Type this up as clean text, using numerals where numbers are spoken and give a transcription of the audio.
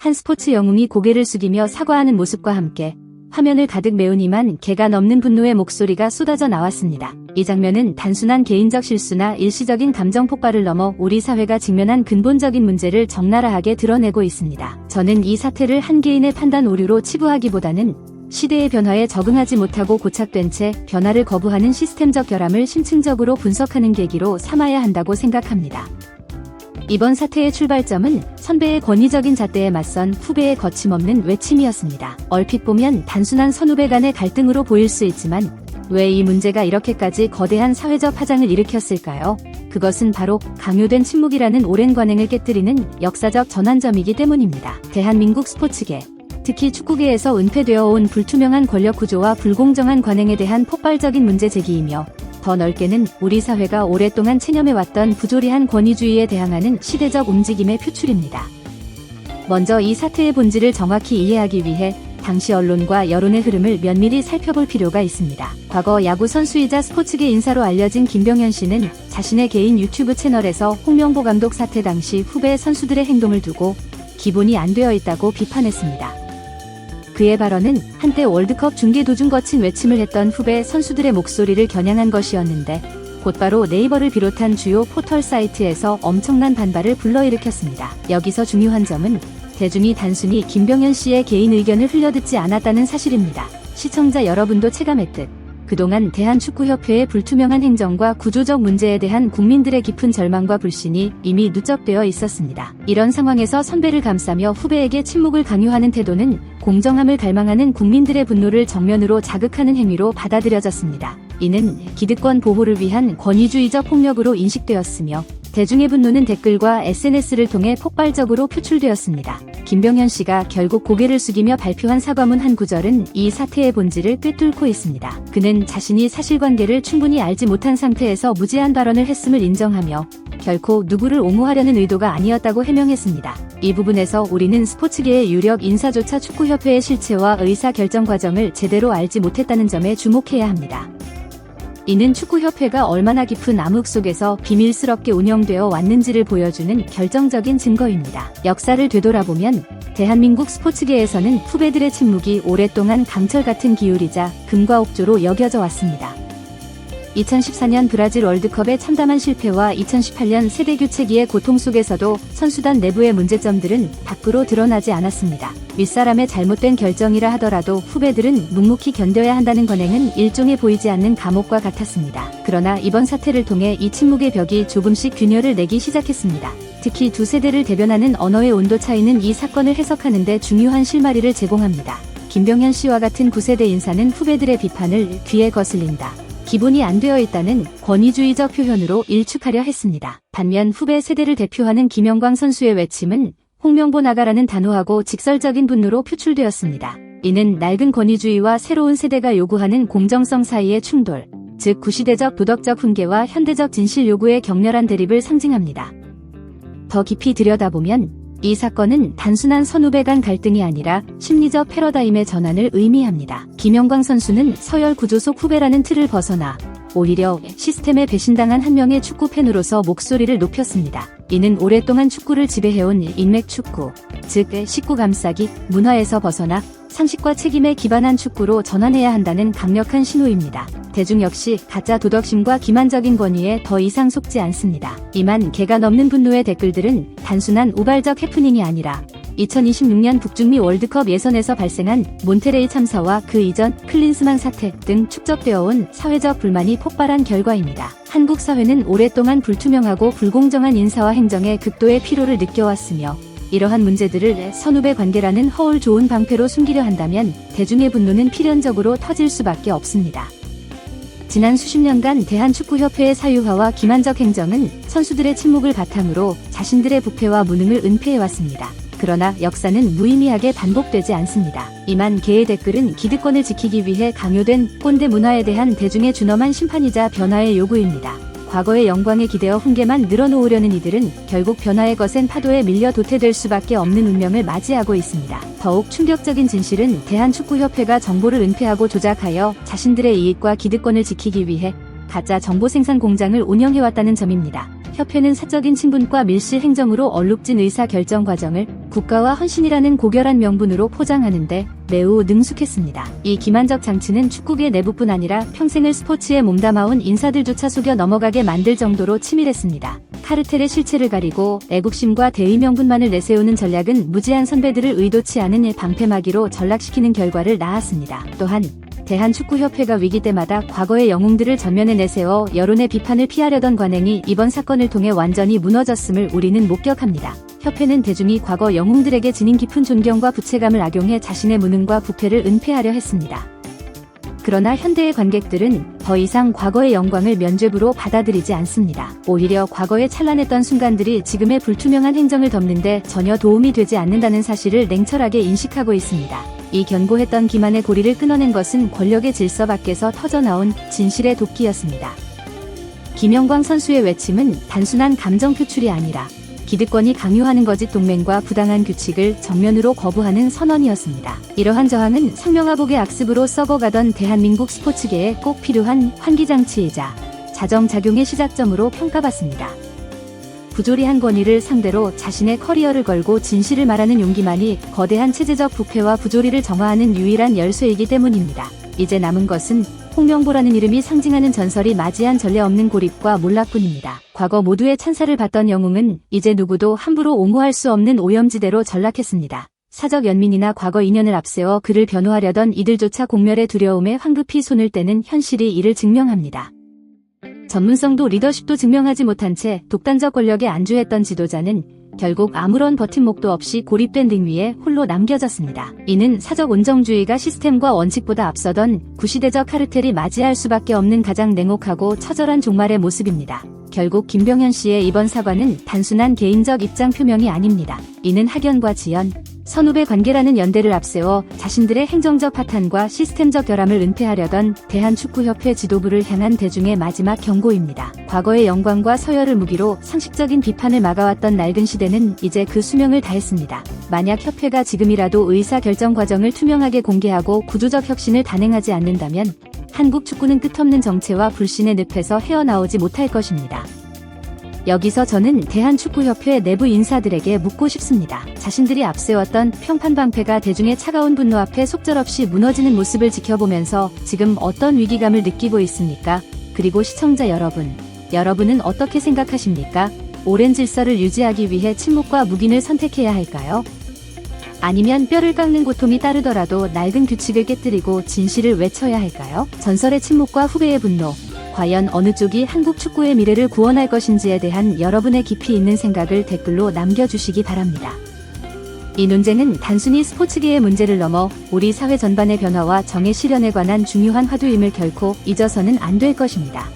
한 스포츠 영웅이 고개를 숙이며 사과하는 모습과 함께 화면을 가득 메우니만 개가 넘는 분노의 목소리가 쏟아져 나왔습니다. 이 장면은 단순한 개인적 실수나 일시적인 감정 폭발을 넘어 우리 사회가 직면한 근본적인 문제를 적나라하게 드러내고 있습니다. 저는 이 사태를 한 개인의 판단 오류로 치부하기보다는 시대의 변화에 적응하지 못하고 고착된 채 변화를 거부하는 시스템적 결함을 심층적으로 분석하는 계기로 삼아야 한다고 생각합니다. 이번 사태의 출발점은 선배의 권위적인 잣대에 맞선 후배의 거침없는 외침이었습니다. 얼핏 보면 단순한 선후배 간의 갈등으로 보일 수 있지만 왜 이 문제가 이렇게까지 거대한 사회적 파장을 일으켰을까요? 그것은 바로 강요된 침묵이라는 오랜 관행을 깨뜨리는 역사적 전환점이기 때문입니다. 대한민국 스포츠계, 특히 축구계에서 은폐되어 온 불투명한 권력 구조와 불공정한 관행에 대한 폭발적인 문제 제기이며 더 넓게는 우리 사회가 오랫동안 체념해왔던 부조리한 권위주의에 대항하는 시대적 움직임의 표출입니다. 먼저 이 사태의 본질을 정확히 이해하기 위해 당시 언론과 여론의 흐름을 면밀히 살펴볼 필요가 있습니다. 과거 야구 선수이자 스포츠계 인사로 알려진 김병현 씨는 자신의 개인 유튜브 채널에서 홍명보 감독 사태 당시 후배 선수들의 행동을 두고 기본이 안 되어 있다고 비판했습니다. 그의 발언은 한때 월드컵 중계 도중 거친 외침을 했던 후배 선수들의 목소리를 겨냥한 것이었는데 곧바로 네이버를 비롯한 주요 포털 사이트에서 엄청난 반발을 불러일으켰습니다. 여기서 중요한 점은 대중이 단순히 김병현 씨의 개인 의견을 흘려듣지 않았다는 사실입니다. 시청자 여러분도 체감했듯 그동안 대한축구협회의 불투명한 행정과 구조적 문제에 대한 국민들의 깊은 절망과 불신이 이미 누적되어 있었습니다. 이런 상황에서 선배를 감싸며 후배에게 침묵을 강요하는 태도는 공정함을 갈망하는 국민들의 분노를 정면으로 자극하는 행위로 받아들여졌습니다. 이는 기득권 보호를 위한 권위주의적 폭력으로 인식되었으며 대중의 분노는 댓글과 SNS를 통해 폭발적으로 표출되었습니다. 김병현 씨가 결국 고개를 숙이며 발표한 사과문 한 구절은 이 사태의 본질을 꿰뚫고 있습니다. 그는 자신이 사실관계를 충분히 알지 못한 상태에서 무지한 발언을 했음을 인정하며 결코 누구를 옹호하려는 의도가 아니었다고 해명했습니다. 이 부분에서 우리는 스포츠계의 유력 인사조차 축구협회의 실체와 의사결정 과정을 제대로 알지 못했다는 점에 주목해야 합니다. 이는 축구협회가 얼마나 깊은 암흑 속에서 비밀스럽게 운영되어 왔는지를 보여주는 결정적인 증거입니다. 역사를 되돌아보면 대한민국 스포츠계에서는 후배들의 침묵이 오랫동안 강철 같은 기울이자 금과 옥조로 여겨져 왔습니다. 2014년 브라질 월드컵의 참담한 실패와 2018년 세대교체기의 고통 속에서도 선수단 내부의 문제점들은 밖으로 드러나지 않았습니다. 윗사람의 잘못된 결정이라 하더라도 후배들은 묵묵히 견뎌야 한다는 관행은 일종의 보이지 않는 감옥과 같았습니다. 그러나 이번 사태를 통해 이 침묵의 벽이 조금씩 균열을 내기 시작했습니다. 특히 두 세대를 대변하는 언어의 온도 차이는 이 사건을 해석하는 데 중요한 실마리를 제공합니다. 김병현 씨와 같은 9세대 인사는 후배들의 비판을 귀에 거슬린다, 기본이 안 되어 있다는 권위주의적 표현으로 일축하려 했습니다. 반면 후배 세대를 대표하는 김영광 선수의 외침은 홍명보 나가라는 단호하고 직설적인 분노로 표출되었습니다. 이는 낡은 권위주의와 새로운 세대가 요구하는 공정성 사이의 충돌, 즉 구시대적 도덕적 훈계와 현대적 진실 요구의 격렬한 대립을 상징합니다. 더 깊이 들여다보면 이 사건은 단순한 선후배 간 갈등이 아니라 심리적 패러다임의 전환을 의미합니다. 김영광 선수는 서열 구조 속 후배라는 틀을 벗어나 오히려 시스템에 배신당한 한 명의 축구 팬으로서 목소리를 높였습니다. 이는 오랫동안 축구를 지배해온 인맥 축구, 즉 식구 감싸기 문화에서 벗어나 상식과 책임에 기반한 축구로 전환해야 한다는 강력한 신호입니다. 대중 역시 가짜 도덕심과 기만적인 권위에 더 이상 속지 않습니다. 이만 개가 넘는 분노의 댓글들은 단순한 우발적 해프닝이 아니라 2026년 북중미 월드컵 예선에서 발생한 몬테레이 참사와 그 이전 클린스만 사태 등 축적되어 온 사회적 불만이 폭발한 결과입니다. 한국 사회는 오랫동안 불투명하고 불공정한 인사와 행정의 극도의 피로를 느껴왔으며 이러한 문제들을 선후배 관계라는 허울 좋은 방패로 숨기려 한다면 대중의 분노는 필연적으로 터질 수밖에 없습니다. 지난 수십 년간 대한축구협회의 사유화와 기만적 행정은 선수들의 침묵을 바탕으로 자신들의 부패와 무능을 은폐해왔습니다. 그러나 역사는 무의미하게 반복되지 않습니다. 이만 개의 댓글은 기득권을 지키기 위해 강요된 꼰대 문화에 대한 대중의 준엄한 심판이자 변화의 요구입니다. 과거의 영광에 기대어 훈계만 늘어놓으려는 이들은 결국 변화의 거센 파도에 밀려 도태될 수밖에 없는 운명을 맞이하고 있습니다. 더욱 충격적인 진실은 대한축구협회가 정보를 은폐하고 조작하여 자신들의 이익과 기득권을 지키기 위해 가짜 정보 생산 공장을 운영해왔다는 점입니다. 협회는 사적인 친분과 밀실 행정으로 얼룩진 의사 결정 과정을 국가와 헌신이라는 고결한 명분으로 포장하는데 매우 능숙했습니다. 이 기만적 장치는 축구계 내부뿐 아니라 평생을 스포츠에 몸담아온 인사들조차 속여 넘어가게 만들 정도로 치밀했습니다. 카르텔의 실체를 가리고 애국심과 대의 명분만을 내세우는 전략은 무지한 선배들을 의도치 않은 방패막이로 전락시키는 결과를 낳았습니다. 또한 대한축구협회가 위기 때마다 과거의 영웅들을 전면에 내세워 여론의 비판을 피하려던 관행이 이번 사건을 통해 완전히 무너졌음을 우리는 목격합니다. 협회는 대중이 과거 영웅들에게 지닌 깊은 존경과 부채감을 악용해 자신의 무능과 부패를 은폐하려 했습니다. 그러나 현대의 관객들은 더 이상 과거의 영광을 면죄부로 받아들이지 않습니다. 오히려 과거에 찬란했던 순간들이 지금의 불투명한 행정을 덮는데 전혀 도움이 되지 않는다는 사실을 냉철하게 인식하고 있습니다. 이 견고했던 기만의 고리를 끊어낸 것은 권력의 질서 밖에서 터져나온 진실의 도끼였습니다. 김영광 선수의 외침은 단순한 감정 표출이 아니라 기득권이 강요하는 거짓 동맹과 부당한 규칙을 정면으로 거부하는 선언이었습니다. 이러한 저항은 상명하복의 악습으로 썩어가던 대한민국 스포츠계에 꼭 필요한 환기장치이자 자정작용의 시작점으로 평가받습니다. 부조리한 권위를 상대로 자신의 커리어를 걸고 진실을 말하는 용기만이 거대한 체제적 부패와 부조리를 정화하는 유일한 열쇠이기 때문입니다. 이제 남은 것은 홍명보라는 이름이 상징하는 전설이 맞이한 전례 없는 고립과 몰락뿐입니다. 과거 모두의 찬사를 받던 영웅은 이제 누구도 함부로 옹호할 수 없는 오염지대로 전락했습니다. 사적 연민이나 과거 인연을 앞세워 그를 변호하려던 이들조차 공멸의 두려움에 황급히 손을 떼는 현실이 이를 증명합니다. 전문성도 리더십도 증명하지 못한 채 독단적 권력에 안주했던 지도자는 결국 아무런 버팀목도 없이 고립된 등 위에 홀로 남겨졌습니다. 이는 사적 온정주의가 시스템과 원칙보다 앞서던 구시대적 카르텔이 맞이할 수밖에 없는 가장 냉혹하고 처절한 종말의 모습입니다. 결국 김병현 씨의 이번 사과는 단순한 개인적 입장 표명이 아닙니다. 이는 학연과 지연, 선후배 관계라는 연대를 앞세워 자신들의 행정적 파탄과 시스템적 결함을 은폐하려던 대한축구협회 지도부를 향한 대중의 마지막 경고입니다. 과거의 영광과 서열을 무기로 상식적인 비판을 막아왔던 낡은 시대는 이제 그 수명을 다했습니다. 만약 협회가 지금이라도 의사결정 과정을 투명하게 공개하고 구조적 혁신을 단행하지 않는다면 한국 축구는 끝없는 정체와 불신의 늪에서 헤어나오지 못할 것입니다. 여기서 저는 대한축구협회 내부 인사들에게 묻고 싶습니다. 자신들이 앞세웠던 평판방패가 대중의 차가운 분노 앞에 속절없이 무너지는 모습을 지켜보면서 지금 어떤 위기감을 느끼고 있습니까? 그리고 시청자 여러분은 어떻게 생각하십니까? 오랜 질서를 유지하기 위해 침묵과 묵인을 선택해야 할까요? 아니면 뼈를 깎는 고통이 따르더라도 낡은 규칙을 깨뜨리고 진실을 외쳐야 할까요? 전설의 침묵과 후배의 분노, 과연 어느 쪽이 한국 축구의 미래를 구원할 것인지에 대한 여러분의 깊이 있는 생각을 댓글로 남겨주시기 바랍니다. 이 논쟁은 단순히 스포츠계의 문제를 넘어 우리 사회 전반의 변화와 정의 실현에 관한 중요한 화두임을 결코 잊어서는 안 될 것입니다.